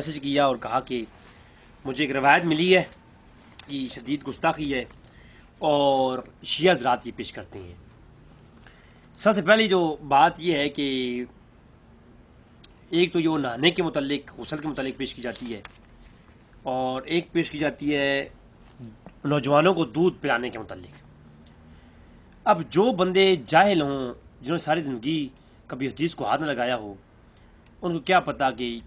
Message کیا اور کہا کہ مجھے ایک روایت ملی ہے کہ شدید گستاخی ہے اور شیعہ حضرات یہ پیش کرتے ہیں۔ سب سے پہلی جو بات یہ ہے کہ ایک تو یہ نہانے کے متعلق، غسل کے متعلق پیش کی جاتی ہے، اور ایک پیش کی جاتی ہے نوجوانوں کو دودھ پلانے کے متعلق۔ اب جو بندے جاہل ہوں، جنہوں نے ساری زندگی کبھی حدیث کو ہاتھ نہ لگایا ہو، ان کو کیا پتہ کہ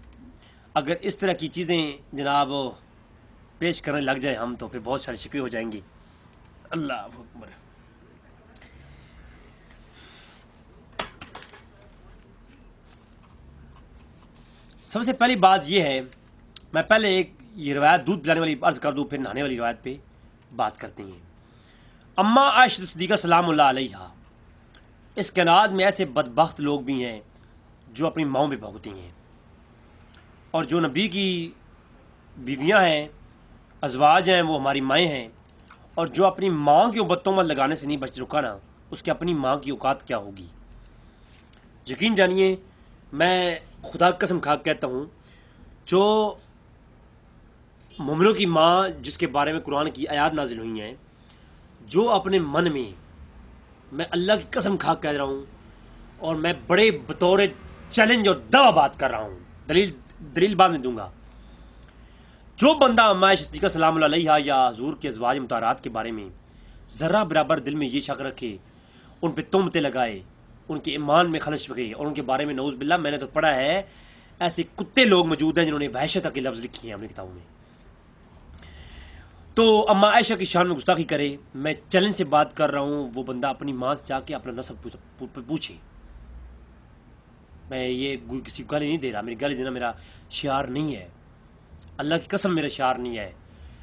اگر اس طرح کی چیزیں جناب پیش کرنے لگ جائیں ہم، تو پھر بہت سارے شکوے ہو جائیں گے۔ اللہ اکبر۔ سب سے پہلی بات یہ ہے، میں پہلے ایک یہ روایت دودھ پلانے والی عرض کر دوں، پھر نہانے والی روایت پہ بات کرتے ہیں۔ اماں عائشہ صدیقہ سلام اللہ علیہا، اس کائنات میں ایسے بدبخت لوگ بھی ہیں جو اپنی ماؤں پہ بھوکتی ہیں، اور جو نبی کی بیویاں ہیں، ازواج ہیں، وہ ہماری مائیں ہیں، اور جو اپنی ماں کی اوپر تہمت لگانے سے نہیں بچ رکا نا، اس کے اپنی ماں کی اوقات کیا ہوگی۔ یقین جانیے، میں خدا کی قسم کھا کے کہتا ہوں، جو مومنوں کی ماں جس کے بارے میں قرآن کی آیات نازل ہوئی ہیں، جو اپنے من میں اللہ کی قسم کھا کہہ رہا ہوں، اور میں بڑے بطور چیلنج اور دعویٰ بات کر رہا ہوں، دلیل بعد میں دوں گا، جو بندہ اماں عائشہ صدیقہ سلام اللہ علیہا یا حضور کے ازواج مطہرات کے بارے میں ذرہ برابر دل میں یہ شک رکھے، ان پہ تہمتیں لگائے، ان کے ایمان میں خلش پکے، اور ان کے بارے میں نعوذ باللہ، میں نے تو پڑھا ہے ایسے کتے لوگ موجود ہیں جنہوں نے وحشت کے لفظ لکھے ہیں اپنی کتابوں میں، تو اماں عائشہ کی شان میں گستاخی کرے، میں چیلنج سے بات کر رہا ہوں، وہ بندہ اپنی ماں سے جا کے اپنا نسب پوچھے۔ میں یہ کسی کو گالی نہیں دے رہا، میری گالی دینا میرا شعار نہیں ہے، اللہ کی قسم میرا شعار نہیں ہے۔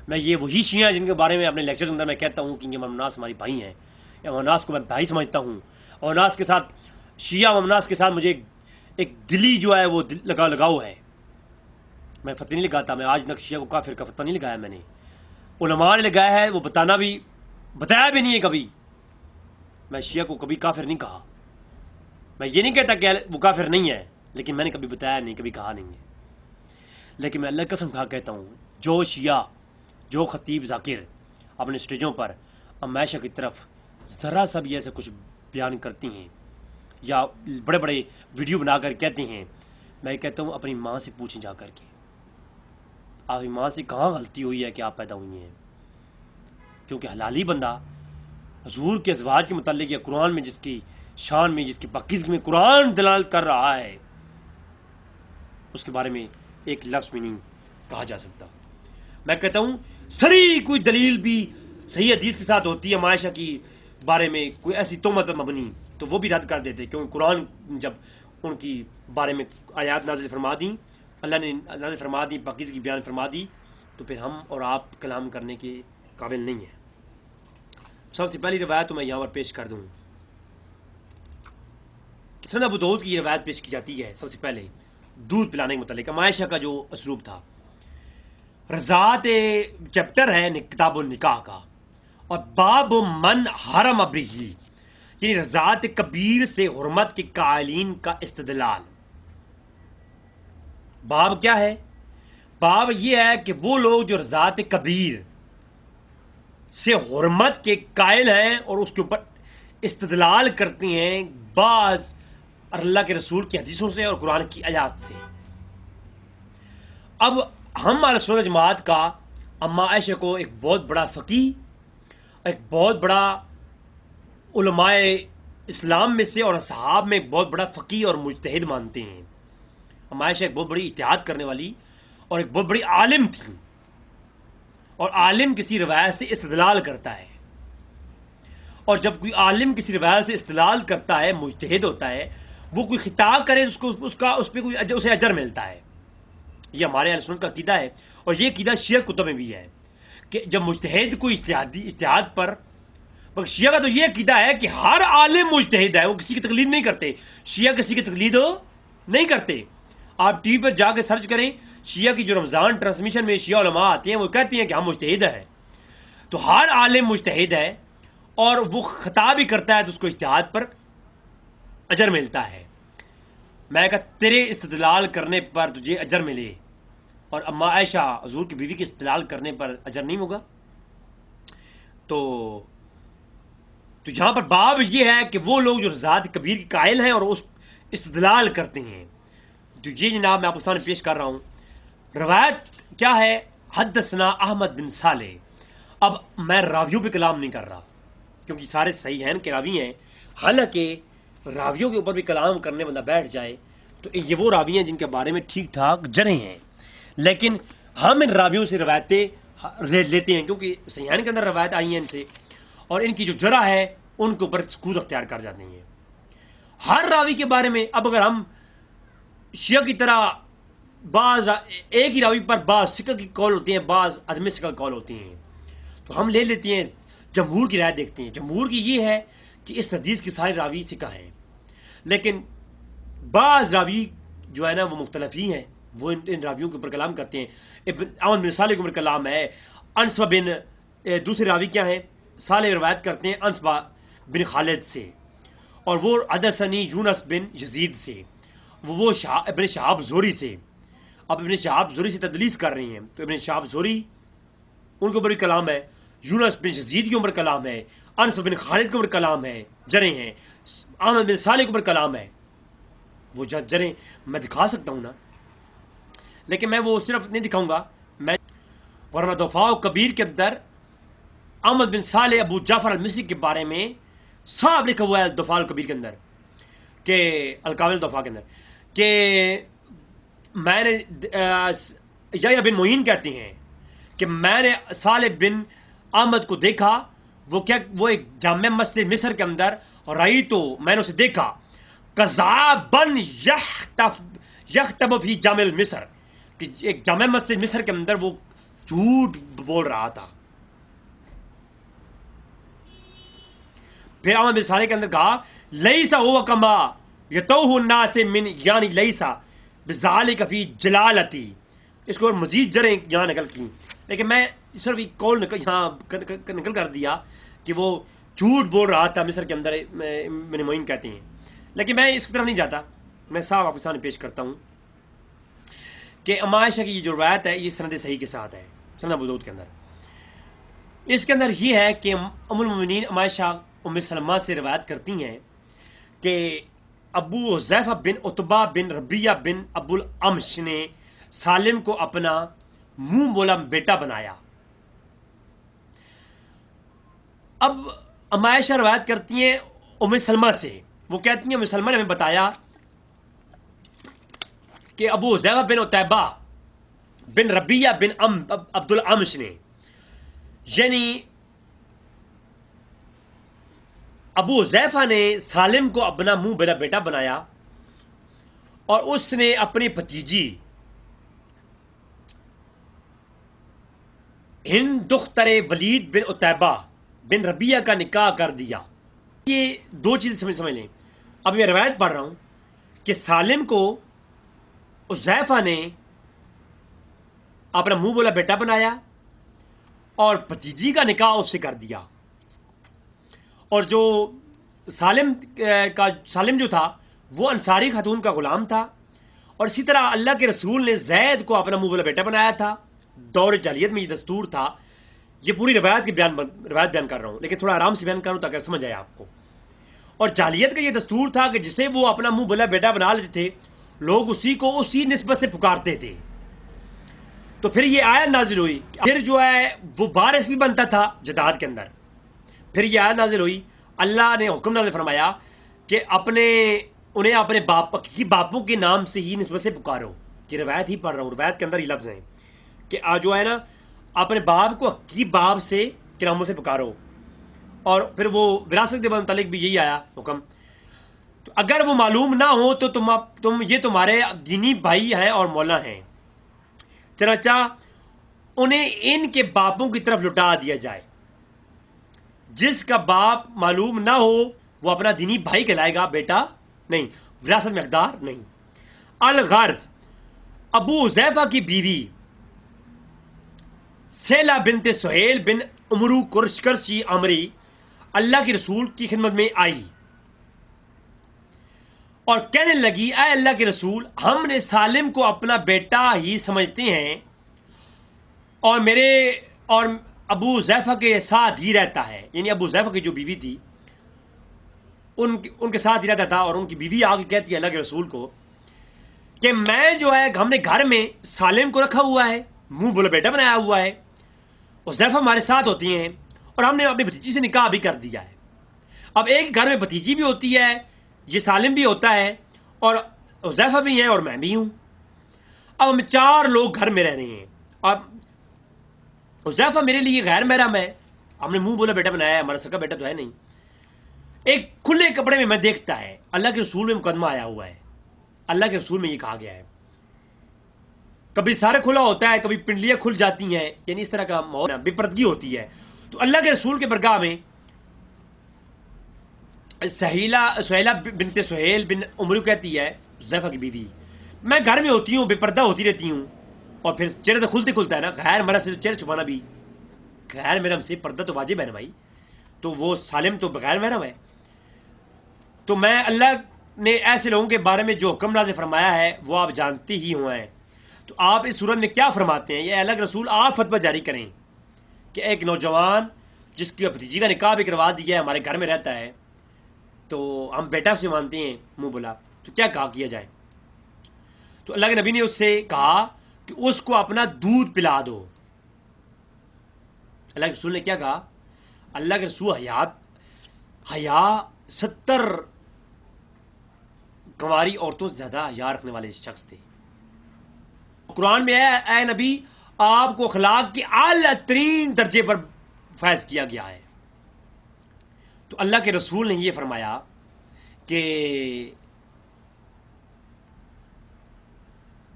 میں یہ وہی شیعہ ہیں جن کے بارے میں اپنے لیکچرز اندر میں کہتا ہوں کہ یہ ممناس ہماری بھائی ہیں، یا ممناس کو میں بھائی سمجھتا ہوں، اور ممناس کے ساتھ، شیعہ ممناس کے ساتھ مجھے ایک دلی جو ہے وہ لگاؤ ہے۔ میں فتوی نہیں لگاتا، میں آج تک شیعہ کو کافر کا فتویٰ نہیں لگایا، میں نے علماء نے لگایا ہے، وہ بتایا بھی نہیں ہے کبھی۔ میں شیعہ کو کبھی کافر نہیں کہا، میں یہ نہیں کہتا کہ وہ کافر نہیں ہے، لیکن میں نے کبھی بتایا نہیں، کبھی کہا نہیں ہے۔ لیکن میں اللہ کی قسم کھا کہتا ہوں، جو شیعہ، جو خطیب ذاکر اپنے سٹیجوں پر اماں عائشہ کی طرف ذرا سا بھی ایسا کچھ بیان کرتی ہیں، یا بڑے بڑے ویڈیو بنا کر کہتے ہیں، میں کہتا ہوں اپنی ماں سے پوچھیں جا کر کے، آپ کی ماں سے کہاں غلطی ہوئی ہے کہ آپ پیدا ہوئی ہیں؟ کیونکہ حلالی بندہ حضور کے ازواج کے متعلق یا قرآن میں جس کی شان میں، جس کی پاکیزگی میں قرآن دلالت کر رہا ہے، اس کے بارے میں ایک لفظ بھی نہیں کہا جا سکتا۔ میں کہتا ہوں سری کوئی دلیل بھی صحیح حدیث کے ساتھ ہوتی ہے اماں عائشہ کی بارے میں کوئی ایسی تہمت پر مبنی، تو وہ بھی رد کر دیتے، کیونکہ قرآن جب ان کی بارے میں آیات نازل فرما دیں، اللہ نے نازل فرما دی، پاکیزگی بیان فرما دی، تو پھر ہم اور آپ کلام کرنے کے قابل نہیں ہیں۔ سب سے پہلی روایت تو میں یہاں پر پیش کر دوں، سنن ابو داؤد کی روایت پیش کی جاتی ہے۔ سب سے پہلے دودھ پلانے کے متعلق اماں عائشہ کا جو اسلوب تھا، رضاعت چیپٹر ہے کتاب النکاح کا، اور باب من حرم ابھی، یعنی رضاعت کبیر سے حرمت کے قائلین کا استدلال۔ باب کیا ہے؟ باب یہ ہے کہ وہ لوگ جو رضاعت کبیر سے حرمت کے قائل ہیں اور اس کے اوپر استدلال کرتے ہیں بعض اللہ کے رسول کی حدیثوں سے اور قرآن کی آیات سے۔ اب ہم اہل سنت جماعت کا اماں عائشہ کو ایک بہت بڑا فقیہ، ایک بہت بڑا علماء اسلام میں سے اور اصحاب میں ایک بہت بڑا فقیہ اور مجتہد مانتے ہیں۔ اماں عائشہ ایک بہت بڑی اجتہاد کرنے والی اور ایک بہت بڑی عالم تھی، اور عالم کسی روایت سے استدلال کرتا ہے، اور جب کوئی عالم کسی روایت سے استدلال کرتا ہے، مجتہد ہوتا ہے، وہ کوئی خطا کرے اس پہ کوئی اسے اجر ملتا ہے۔ یہ ہمارے اہل سنت کا عقیدہ ہے، اور یہ عقیدہ شیعہ کتب میں بھی ہے کہ جب مجتہد کوئی اجتہاد پر، مگر شیعہ کا تو یہ عقیدہ ہے کہ ہر عالم مجتہد ہے، وہ کسی کی تقلید نہیں کرتے، شیعہ کسی کی تقلید نہیں کرتے۔ آپ ٹی وی پر جا کے سرچ کریں، شیعہ کی جو رمضان ٹرانسمیشن میں شیعہ علماء آتے ہیں، وہ کہتے ہیں کہ ہم مجتہد ہیں، تو ہر عالم مجتہد ہے، اور وہ خطا بھی کرتا ہے تو اس کو اجتہاد پر اجر ملتا ہے۔ میں کہا تیرے استدلال کرنے پر تجھے اجر ملے، اور اما عائشہ حضور کی بیوی کے استدلال کرنے پر اجر نہیں ہوگا؟ تو یہاں پر باب یہ ہے کہ وہ لوگ جو رضاعت کبیر کے قائل ہیں اور اس استدلال کرتے ہیں، تو یہ جناب میں آپ کے سامنے پیش کر رہا ہوں۔ روایت کیا ہے؟ حدثنا احمد بن صالح۔ اب میں راویوں پہ کلام نہیں کر رہا کیونکہ سارے صحیح ہیں کہ راوی ہیں، حالانکہ راویوں کے اوپر بھی کلام کرنے بندہ بیٹھ جائے تو یہ وہ راوی ہیں جن کے بارے میں ٹھیک ٹھاک جرح ہیں، لیکن ہم ان راویوں سے روایتیں لیتے ہیں کیونکہ صحیحین کے اندر روایت آئی ہیں ان سے، اور ان کی جو جرح ہے ان کے اوپر سکوت اختیار کر جاتے ہیں ہر راوی کے بارے میں۔ اب اگر ہم شیعہ کی طرح بعض ایک ہی راوی پر بعض ثقہ کی قول ہوتے ہیں، بعض عدم ثقہ کی قول ہوتی ہیں، تو ہم لے لیتے ہیں جمہور کی رائے دیکھتے ہیں۔ جمہور کی یہ ہے کہ اس حدیث کے سارے راوی ثقہ ہیں، لیکن بعض راوی جو ہے نا وہ مختلف ہی ہیں، وہ ان راویوں کے اوپر کلام کرتے ہیں۔ احمد بن صالح کے اوپر کلام ہے، انصبہ بن دوسرے راوی کیا ہیں؟ صالح روایت کرتے ہیں انصبہ بن خالد سے، اور وہ حدثنی یونس بن یزید سے، وہ ابن شہاب زہری سے۔ اب ابن شہاب زہری سے تدلیس کر رہی ہیں تو ابن شہاب زہری ان کے اوپر بھی کلام ہے، یونس بن یزید کے اوپر کلام ہے، انس بن خالد کے اوپر کلام ہے، جرح ہیں، احمد بن صالح کے اوپر کلام ہے۔ وہ جرح میں دکھا سکتا ہوں نا، لیکن میں وہ صرف نہیں دکھاؤں گا، میں ورنہ دفاع کبیر کے اندر احمد بن صالح ابو جعفر المصری کے بارے میں صاف لکھا ہوا ہے دفاع الکبیر کے اندر، کہ الکامل دفاع کے اندر، کہ میں نے یا بن معین کہتے ہیں کہ میں نے صالح بن احمد کو دیکھا، وہ ایک جامع مسجد مصر کے اندر، اور رئی تو میں نے اسے دیکھا کذابن یختب فی جامع مصر، کہ ایک جامع مسجد مصر کے اندر وہ جھوٹ بول رہا تھا۔ پھر احمد بن صالح کے اندر کہا لیسا ہوا کما یتوہ الناس من، یعنی لیسا بذالک فی جلالتی، اس کو اور مزید جریں یہاں نکل کی، لیکن میں صرف ایک کال یہاں نکل کر دیا کہ وہ جھوٹ بول رہا تھا مصر کے اندر، ابن معین کہتے ہیں، لیکن میں اس کی طرف نہیں جاتا، میں صاحب آپ کے سامنے پیش کرتا ہوں کہ اما عائشہ کی یہ جو روایت ہے یہ سند صحیح کے ساتھ ہے، سند ابو داؤد کے اندر۔ اس کے اندر یہ ہے کہ ام المؤمنین اما عائشہ ام سلمہ سے روایت کرتی ہیں کہ ابو حذیفہ بن عتبہ بن ربیہ بن ابو الامش نے سالم کو اپنا منہ بولا بیٹا بنایا۔ اب اما عائشہ روایت کرتی ہیں ام سلمہ سے، وہ کہتی ہیں ام سلمہ نے ہمیں بتایا کہ ابو حذیفہ بن عتبہ بن ربیہ بن عبد الامش نے، یعنی ابو حذیفہ نے سالم کو اپنا منہ بولا بیٹا بنایا، اور اس نے اپنی بھتیجی ہند دختر ولید بن عتیبہ بن ربیہ کا نکاح کر دیا۔ یہ دو چیزیں سمجھ لیں۔ اب میں روایت پڑھ رہا ہوں کہ سالم کو حذیفہ نے اپنا منہ بولا بیٹا بنایا اور بھتیجی کا نکاح اس سے کر دیا، اور جو سالم جو تھا وہ انصاری خاتون کا غلام تھا، اور اسی طرح اللہ کے رسول نے زید کو اپنا منہ بولا بیٹا بنایا تھا۔ دور جاہلیت میں یہ دستور تھا، یہ پوری روایت بیان کر رہا ہوں، لیکن تھوڑا آرام سے بیان کروں تاکہ سمجھ آئے آپ کو۔ اور جاہلیت کا یہ دستور تھا کہ جسے وہ اپنا منہ بولا بیٹا بنا لیتے تھے، لوگ اسی کو اسی نسبت سے پکارتے تھے۔ تو پھر یہ آیت نازل ہوئی، پھر جو ہے وہ وارث بھی بنتا تھا جداد کے اندر۔ پھر یہ آیت نازل ہوئی، اللہ نے حکم نازل فرمایا کہ انہیں اپنے باپوں کے نام سے ہی نسبت سے پکارو۔ کہ روایت ہی پڑھ رہا ہوں، روایت کے اندر یہ لفظ ہیں کہ جو ہے نا اپنے باپ کو حقیقی باپ سے کے ناموں سے پکارو، اور پھر وہ وراثت کے متعلق بھی یہی آیا حکم۔ تو اگر وہ معلوم نہ ہو تو یہ تمہارے دینی بھائی ہیں اور مولا ہیں، چنانچہ انہیں ان کے باپوں کی طرف لٹا دیا جائے۔ جس کا باپ معلوم نہ ہو وہ اپنا دینی بھائی کہلائے گا، بیٹا نہیں، وراثت میں حقدار نہیں۔ الغرض ابو حذیفہ کی بیوی سیلہ بنت سہیل بن عمرو کرشی عمری اللہ کے رسول کی خدمت میں آئی، اور کہنے لگی اے اللہ کے رسول ہم نے سالم کو اپنا بیٹا ہی سمجھتے ہیں اور ابو حذیفہ کے ساتھ ہی رہتا ہے، یعنی ابو حذیفہ کی جو بیوی تھی ان کے ساتھ ہی رہتا تھا، اور ان کی بیوی آگے کہتی ہے اللہ کے رسول کو کہ میں جو ہے ہم نے گھر میں سالم کو رکھا ہوا ہے، منہ بولا بیٹا بنایا ہوا ہے، حذیفہ ہمارے ساتھ ہوتی ہیں، اور ہم نے اپنی بھتیجی سے نکاح بھی کر دیا ہے۔ اب ایک گھر میں بھتیجی بھی ہوتی ہے، یہ سالم بھی ہوتا ہے، اور حذیفہ بھی ہیں اور میں بھی ہوں۔ اب ہم 4 لوگ گھر میں رہ رہے ہیں۔ اب حذیفہ میرے لیے غیر محرم ہے، ہم نے منہ بولا بیٹا بنایا ہے، ہمارا سکا بیٹا تو ہے نہیں۔ ایک کھلے کپڑے میں دیکھتا ہے، اللہ کے رسول میں مقدمہ آیا ہوا ہے، اللہ کے رسول میں یہ کہا گیا ہے، کبھی سارے کھلا ہوتا ہے، کبھی پنڈلیاں کھل جاتی ہیں، یعنی اس طرح کا ماحول بے پردگی ہوتی ہے۔ تو اللہ کے رسول کے برگاہ میں سہیلہ بنت سہیل بن عمرو کہتی ہے حذیفہ کی بیوی میں گھر میں ہوتی ہوں، بے پردہ ہوتی رہتی ہوں، اور پھر چہرہ تو کھلتا ہے نا، غیر مرد سے تو چہرہ چھپانا بھی، غیر محرم سے پردہ تو واجب ہے نا بھائی، تو وہ سالم تو بغیر محرم ہے۔ تو میں اللہ نے ایسے لوگوں کے بارے میں جو حکم نازل فرمایا ہے وہ آپ جانتے ہی ہوئے ہیں، تو آپ اس صورت میں کیا فرماتے ہیں؟ یہ اللہ کے رسول آپ فتویٰ جاری کریں کہ ایک نوجوان جس کی بھتیجی کا نکاح بھی کروا دیا ہے، ہمارے گھر میں رہتا ہے، تو ہم بیٹا سے مانتے ہیں منہ بولا، تو کیا کیا جائے؟ تو اللہ کے نبی نے اس سے کہا کہ اس کو اپنا دودھ پلا دو۔ اللہ کے رسول نے کیا کہا؟ اللہ کے رسول حیا 70 کنواری عورتوں سے زیادہ حیا رکھنے والے شخص تھے۔ قرآن میں ہے اے نبی آپ کو اخلاق کے اعلیٰ ترین درجے پر فیض کیا گیا ہے۔ تو اللہ کے رسول نے یہ فرمایا کہ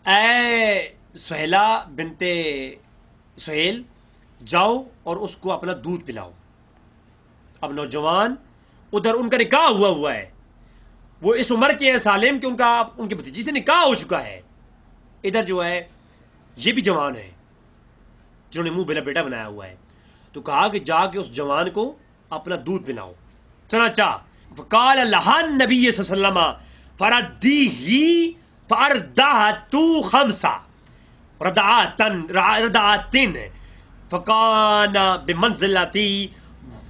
اے سہیلہ بنت سہیل جاؤ اور اس کو اپنا دودھ پلاؤ۔ اب نوجوان ادھر ان کا نکاح ہوا ہے، وہ اس عمر کے ہیں سالم کہ ان کی بھتیجی سے نکاح ہو چکا ہے، ادھر جو ہے یہ بھی جوان ہے جنہوں نے منہ بلا بیٹا بنایا ہوا ہے۔ تو کہا کہ جا کے اس جوان کو اپنا دودھ پلاؤ۔ چنانچہ فقال لها النبی صلی اللہ علیہ وسلم فردیہ فاردعت 5 رضعات فکان بمنزلۃ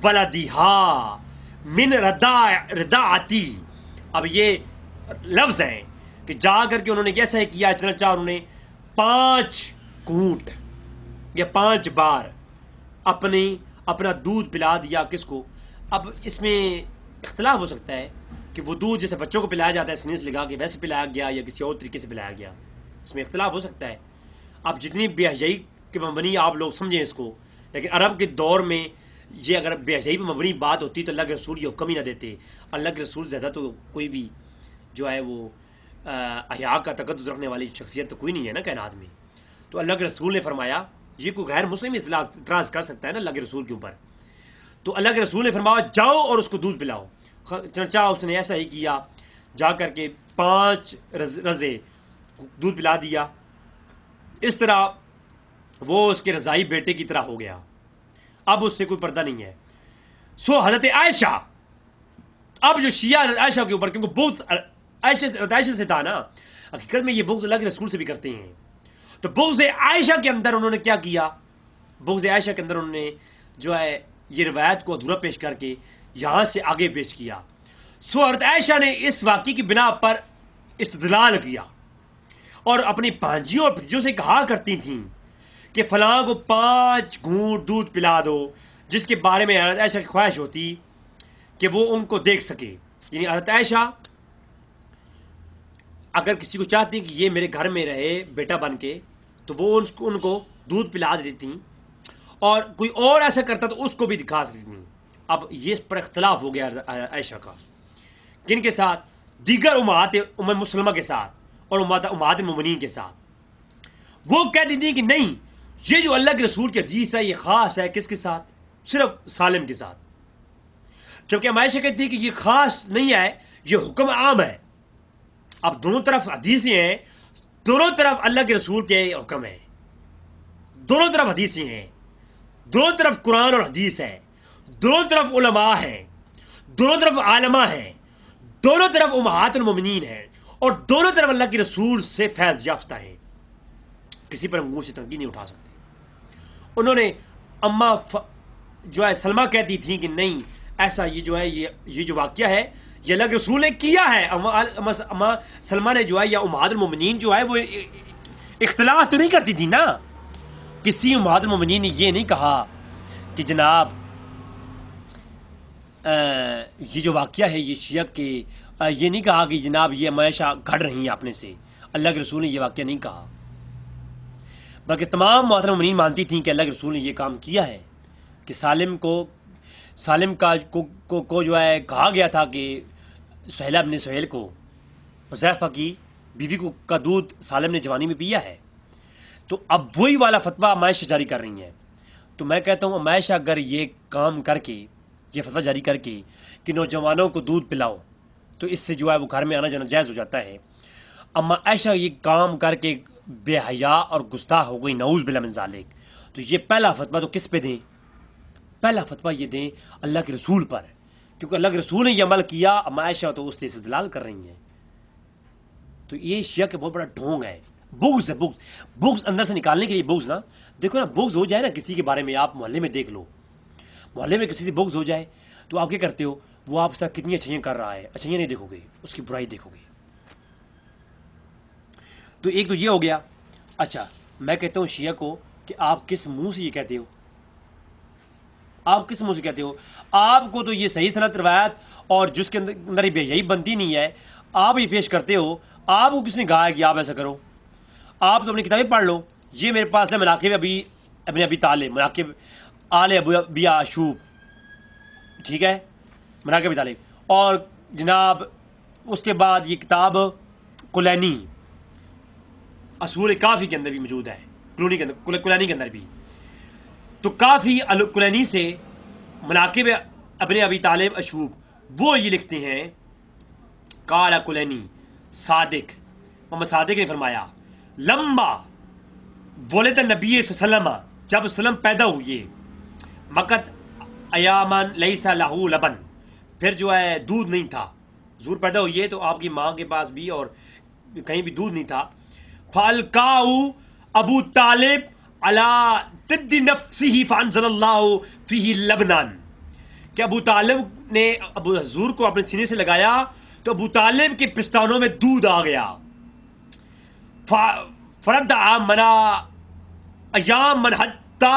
ولدها من رضاعتی۔ اب یہ لفظ ہیں کہ جا کر کے انہوں نے کیسا کیا، چنانچہ انہوں نے 5 گھونٹ یا 5 بار اپنا دودھ پلا دیا۔ کس کو؟ اب اس میں اختلاف ہو سکتا ہے کہ وہ دودھ جیسے بچوں کو پلایا جاتا ہے سنیز لگا کے ویسے پلایا گیا یا کسی اور طریقے سے پلایا گیا، اس میں اختلاف ہو سکتا ہے۔ اب جتنی بے حیائی کے مبنی آپ لوگ سمجھیں اس کو، لیکن عرب کے دور میں یہ اگر بے حیائی پہ مبنی بات ہوتی تو اللہ کے رسول یہ حکم ہی نہ دیتے۔ اللہ کے رسول زیادہ تو کوئی بھی جو ہے وہ حیا کا تقدس رکھنے والی شخصیت تو کوئی نہیں ہے نا کائنات میں۔ تو اللہ کے رسول نے فرمایا یہ کوئی غیر مسلم اعتراض کر سکتا ہے نا اللہ کے رسول کے اوپر؟ تو اللہ کے رسول نے فرمایا جاؤ اور اس کو دودھ پلاؤ۔ چنانچہ اس نے ایسا ہی کیا، جا کر کے 5 رضے دودھ پلا دیا۔ اس طرح وہ اس کے رضائی بیٹے کی طرح ہو گیا، اب اس سے کوئی پردہ نہیں ہے۔ سو حضرت عائشہ، اب جو شیعہ عائشہ کے اوپر، کیونکہ بغض عائشہ سے تھا نا، حقیقت میں یہ بغض اللہ کے رسول سے بھی کرتے ہیں، تو بغض عائشہ کے اندر انہوں نے کیا کیا؟ بغض عائشہ کے اندر انہوں نے جو ہے یہ روایت کو ادھورا پیش کر کے یہاں سے آگے پیش کیا۔ سو حضرت عائشہ نے اس واقعے کی بنا پر استدلال کیا اور اپنی بھانجیوں اور بھتیجوں سے کہا کرتی تھیں کہ فلاں کو 5 گھونٹ دودھ پلا دو، جس کے بارے میں حضرت عائشہ کی خواہش ہوتی کہ وہ ان کو دیکھ سکے۔ یعنی حضرت عائشہ اگر کسی کو چاہتی کہ یہ میرے گھر میں رہے بیٹا بن کے، تو وہ ان کو دودھ پلا دیتی تھیں، اور کوئی اور ایسا کرتا تو اس کو بھی دکھا سکتی تھیں۔ اب یہ اس پر اختلاف ہو گیا عائشہ کا، کن کے ساتھ؟ دیگر امہات مسلمہ کے ساتھ اور امہات مومنین کے ساتھ۔ وہ کہتی تھیں کہ نہیں، یہ جو اللہ کے رسول کی حدیث ہے یہ خاص ہے کس کے ساتھ؟ صرف سالم کے ساتھ، جبکہ ہم عائشہ کہتی ہیں کہ یہ خاص نہیں ہے، یہ حکم عام ہے۔ اب دونوں طرف حدیثیں ہیں، دونوں طرف اللہ کے رسول کے حکم ہے، دونوں طرف حدیثیں ہیں، دونوں طرف قرآن اور حدیث ہے، دونوں طرف علماء ہیں، دونوں طرف عالمہ ہیں، دونوں طرف امہات المومنین ہیں اور دونوں طرف اللہ کے رسول سے فیض یافتہ ہے، کسی پر منہ سے تنقید نہیں اٹھا سکتے۔ انہوں نے اما جو ہے سلمہ کہتی تھیں کہ نہیں ایسا یہ جو ہے یہ جو واقعہ ہے یہ اللہ کے رسول نے کیا ہے۔ اما سلمہ نے جو ہے یا امہات المومنین جو ہے وہ اختلاف تو نہیں کرتی تھی نا، کسی امہات المومنین نے یہ نہیں کہا کہ جناب یہ جو واقعہ ہے یہ شیعہ کے، یہ نہیں کہا کہ جناب یہ ہمیشہ گھڑ رہی ہیں اپنے سے، اللہ کے رسول نے یہ واقعہ نہیں کہا، بلکہ تمام امہات المومنین مانتی تھیں کہ اللہ کے رسول نے یہ کام کیا ہے کہ سالم کو جو ہے کہا گیا تھا کہ سہیلہ ابن سہیل کو حذیفہ کی بیوی کو کا دودھ سالم نے جوانی میں پیا ہے، تو اب وہی والا فتویٰ عائشہ جاری کر رہی ہیں۔ تو میں کہتا ہوں عائشہ اگر یہ کام کر کے یہ فتویٰ جاری کر کے کہ نوجوانوں کو دودھ پلاؤ تو اس سے جو ہے وہ گھر میں آنا جانا جائز ہو جاتا ہے، اما عائشہ یہ کام کر کے بے حیا اور گستاخ ہو گئی، نعوذ باللہ من ذالک، تو یہ پہلا فتویٰ تو کس پہ دیں؟ پہلا فتویٰ یہ دیں اللہ کے رسول پر، کیونکہ اللہ کے رسول نے یہ عمل کیا، اما عائشہ تو اس سے استدلال کر رہی ہیں۔ تو یہ شیعہ کا بہت بڑا ڈھونگ ہے، بغض ہے، بغض اندر سے نکالنے کے لیے بغض نا، دیکھو نا بغض ہو جائے نا کسی کے بارے میں، آپ محلے میں دیکھ لو، محلے میں کسی سے بغض ہو جائے تو آپ کیا کرتے ہو، وہ آپ سے کتنی اچھائیاں کر رہا ہے، اچھائیاں نہیں دیکھو گے، اس کی برائی دیکھو گے۔ تو ایک تو یہ ہو گیا۔ اچھا میں کہتا ہوں شیعہ کو کہ آپ کس منہ سے یہ کہتے ہو، آپ کس منہ سے کہتے ہو؟ آپ کو تو یہ صحیح سند روایت اور جس کے اندر یہ بے حیائی بنتی نہیں ہے، آپ یہ پیش کرتے ہو، آپ کو کس نے کہا ہے کہ آپ ایسا کرو؟ آپ تو اپنی کتابیں پڑھ لو، یہ میرے پاس ہے مناقب ابی طالب، مناقب آل ابی عاشوب، ٹھیک ہے، مناقب ابی طالب، اور جناب اس کے بعد یہ کتاب کلینی اصول کافی کے اندر بھی موجود ہے، کلینی کے اندر بھی، تو کافی کلینی سے مناقب ابن ابی طالب عاشوب وہ یہ لکھتے ہیں، قال کلینی صادق، محمد صادق نے فرمایا لمبا ولد نبی صلی اللہ علیہ وسلم، جب وسلم پیدا ہوئے، مقت ایامن لیس لہو لبن، پھر جو ہے دودھ نہیں تھا، حضور پیدا ہوئے تو آپ کی ماں کے پاس بھی اور کہیں بھی دودھ نہیں تھا، فالقاؤ ابو طالب علی ضد نفسہ فانزل اللہ فیہ لبنان، کہ ابو طالب نے ابو حضور کو اپنے سینے سے لگایا تو ابو طالب کے پستانوں میں دودھ آ گیا، فرد منا ایام من حتی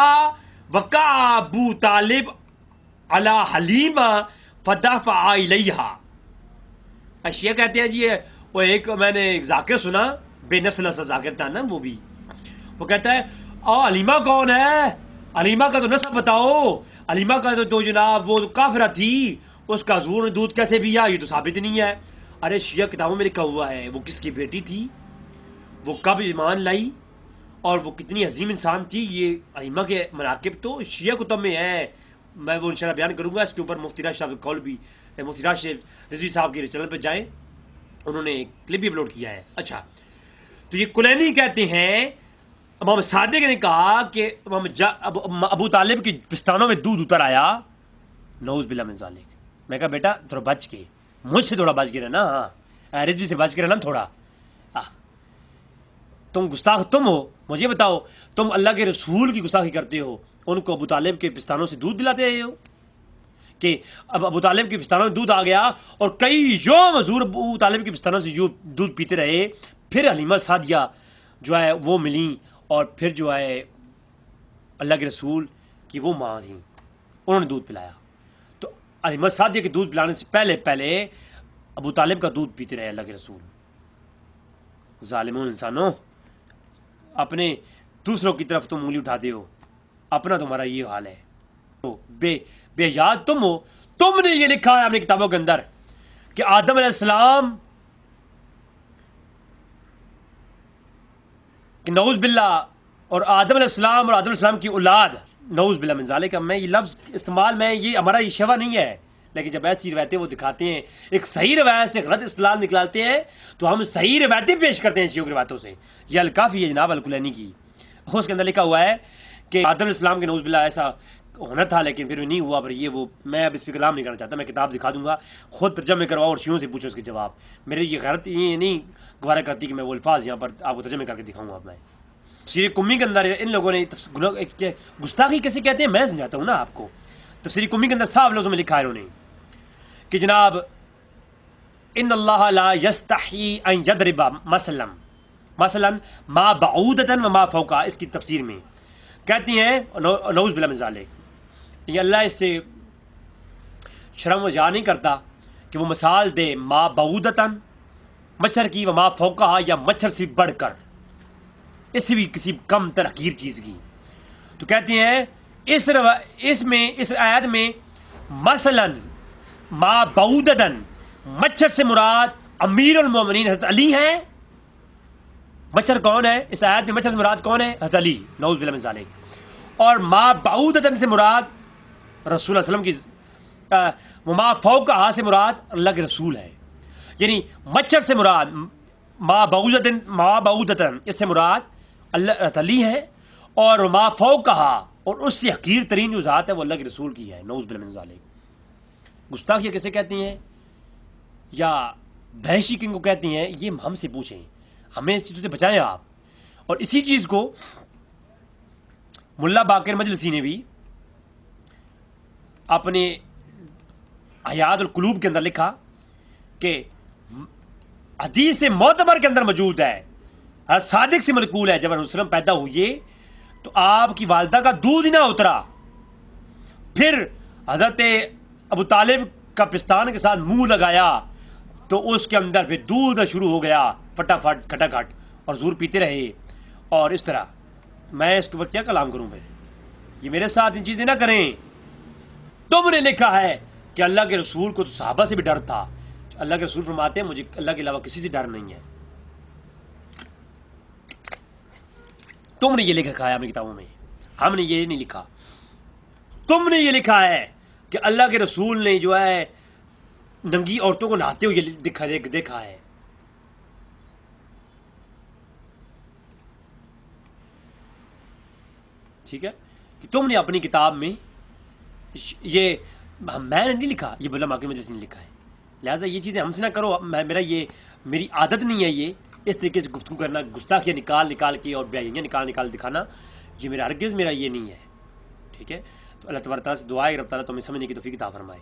وقع ابو طالب علی حلیمہ فدفع الیہا۔ اشیاء کہتے ہیں جی وہ ایک میں نے ایک ذاکر سنا، بے نسل سا ذاکر تھا نا، وہ بھی وہ کہتا ہے علیمہ کون ہے، علیمہ کا تو نسب بتاؤ، علیمہ کا تو جناب وہ کافرہ تھی، اس کا حضور نے دودھ کیسے پیا، یہ تو ثابت نہیں ہے۔ ارے شیعہ کتابوں میں لکھا ہوا ہے وہ کس کی بیٹی تھی، وہ کب ایمان لائی، اور وہ کتنی عظیم انسان تھی۔ یہ علیمہ کے مناقب تو شیعہ کتب میں ہیں، میں وہ انشاءاللہ بیان کروں گا۔ اس کے اوپر مفتی راشد صاحب کا قول بھی، مفتی راشد رضوی صاحب کے چینل پہ جائیں، انہوں نے ایک کلپ بھی اپلوڈ کیا ہے۔ اچھا تو یہ کلینی کہتے ہیں امام صادق نے کہا کہ ابو طالب کے پستانوں میں دودھ اتر آیا، نعوذ باللہ من ذالک۔ میں کہا بیٹا تھوڑا بچ کے، مجھ سے تھوڑا بچ کے رہنا، ہاں رضوی سے بچ کے رہنا تھوڑا، تم گستاخ تم ہو، مجھے بتاؤ تم اللہ کے رسول کی گستاخی کرتے ہو، ان کو ابو طالب کے پستانوں سے دودھ دلاتے رہے ہو کہ اب ابو طالب کے پستانوں میں دودھ آ گیا، اور کئی یوم حضور ابو طالب کے پستانوں سے دودھ پیتے رہے، پھر حلیمہ سعدیہ جو ہے وہ ملیں، اور پھر جو ہے اللہ کے رسول کی وہ ماں تھیں، انہوں نے دودھ پلایا۔ تو حلیمہ سعدیہ کے دودھ پلانے سے پہلے ابو طالب کا دودھ پیتے رہے اللہ کے رسول۔ ظالمون انسانوں، اپنے دوسروں کی طرف تم انگلی اٹھاتے ہو، اپنا تمہارا یہ حال ہے، تو بے یاد تم ہو۔ تم نے یہ لکھا ہے اپنی کتابوں کے اندر کہ آدم علیہ السلام کہ نعوذ باللہ، اور آدم علیہ السلام اور آدم علیہ السلام کی اولاد، نعوذ باللہ من ذالک۔ میں یہ لفظ استعمال میں یہ ہمارا یہ شیوا نہیں ہے، لیکن جب ایسی روایتیں وہ دکھاتے ہیں، ایک صحیح روایت سے غلط استدلال نکالتے ہیں، تو ہم صحیح روایتیں پیش کرتے ہیں شیعوں کی روایتوں سے۔ یہ الکافی ہے جناب الکلینی کی، اس کے اندر لکھا ہوا ہے کہ آدم علیہ السلام کے نعوذ باللہ ایسا ہونا تھا لیکن پھر نہیں ہوا. پر یہ وہ میں اب اس پہ کلام نہیں کرنا چاہتا. میں کتاب دکھا دوں گا, خود ترجمے کرواؤ اور شیعوں سے پوچھو اس کے جواب. میرے یہ غیرت یہ نہیں گوارا کرتی کہ میں وہ الفاظ یہاں پر آپ کو ترجمے کر کے دکھاؤں. آپ میں تفسیر کمی کے اندر ان لوگوں نے گستاخی کیسے کہتے ہیں میں سمجھاتا ہوں نا آپ کو. تفسیر کمی کے اندر صاف لفظوں میں لکھا ہے انہوں نے کہ جناب ان اللہ لا یستحی ان یضرب مثلا ما بعودۃ وما فوقها. اس کی تفسیر میں کہتی ہیں نعوذ باللہ من ذالک, یہ اللہ اس سے شرم و حیا نہیں کرتا کہ وہ مثال دے ما بعودۃ مچھر کی, وما فوقها یا مچھر سے بڑھ کر, اس سے بھی کسی کم تر حقیر چیز کی. تو کہتے ہیں اس آیت میں مثلا ما بعودۃ مچھر سے مراد امیر المومنین حضرت علی ہیں. مچھر کون ہے اس آیت میں؟ مچھر سے مراد کون ہے؟ حضرت علی نعوذ باللہ من ذالک. اور ما بعودۃ سے مراد رسول اللہ علیہ وسلم کی, وما فوقہا سے مراد اللہ کے رسول ہے. یعنی مچھر سے مراد ما بعودۃ اس سے مراد اللہ حضرت علی ہے, اور ما فوقہا اور اس سے حقیر ترین جو ذات ہے وہ اللہ کے رسول کی ہے. نعوذ باللہ من ذالک. گستاخی کیسے کہتی ہیں یا وحشی کن کو کہتی ہیں, یہ ہم سے پوچھیں, ہمیں اس چیزوں سے بچائیں آپ. اور اسی چیز کو ملا باقر مجلسی نے بھی اپنے حیات القلوب کے اندر لکھا کہ حدیث معتبر کے اندر موجود ہے, صادق سے منقول ہے, جب حضرت وسلم پیدا ہوئے تو آپ کی والدہ کا دودھ ہی نہ اترا, پھر حضرت ابو طالب کا پستان کے ساتھ منہ لگایا تو اس کے اندر پھر دودھ شروع ہو گیا فٹافٹ کھٹاکھٹ, اور زور پیتے رہے. اور اس طرح میں اس کے اوپر کیا کلام کروں بھائی, یہ میرے ساتھ ان چیزیں نہ کریں. تم نے لکھا ہے کہ اللہ کے رسول کو تو صحابہ سے بھی ڈر تھا. اللہ کے رسول فرماتے ہیں مجھے اللہ کے علاوہ کسی سے ڈر نہیں ہے. تم نے یہ لکھا ہے اپنی کتابوں میں, ہم نے یہ نہیں لکھا. تم نے یہ لکھا ہے کہ اللہ کے رسول نے جو ہے ننگی عورتوں کو نہاتے ہوئے دیکھا ہے. ٹھیک ہے کہ تم نے اپنی کتاب میں یہ, میں نے نہیں لکھا, یہ بلا ماکی مجلس نے لکھا ہے. لہٰذا یہ چیزیں ہم سے نہ کرو. میری عادت نہیں ہے یہ اس طریقے سے گفتگو کرنا, گستاخیاں نکال کے اور بیائیاں نکال دکھانا. یہ میرا ہرگز میرا یہ نہیں ہے. ٹھیک ہے, تو اللہ تبارک تعالیٰ سے دعا ہے کہ رب تعالیٰ تمہیں سمجھنے کی توفیق عطا فرمائے.